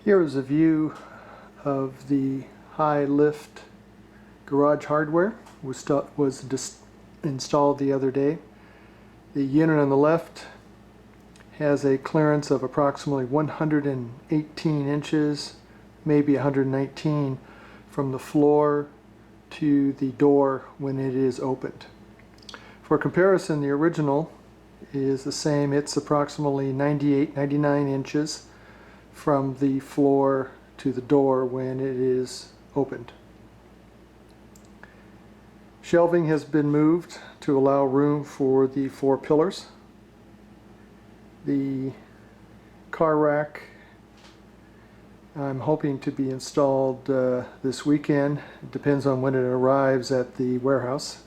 Here is a view of the high lift garage hardware was installed the other day. The unit on the left has a clearance of approximately 118 inches, maybe 119, from the floor to the door when it is opened. For comparison, the original is the same. It's approximately 99 inches from the floor to the door when it is opened. Shelving has been moved to allow room for the 4 pillars. The car rack I'm hoping to be installed this weekend. It depends on when it arrives at the warehouse.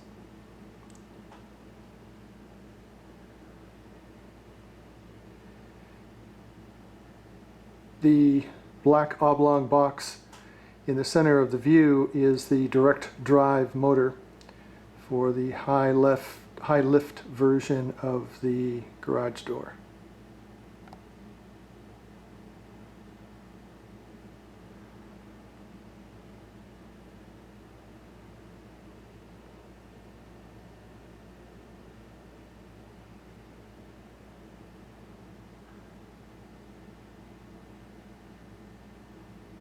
The black oblong box in the center of the view is the direct drive motor for the high lift version of the garage door.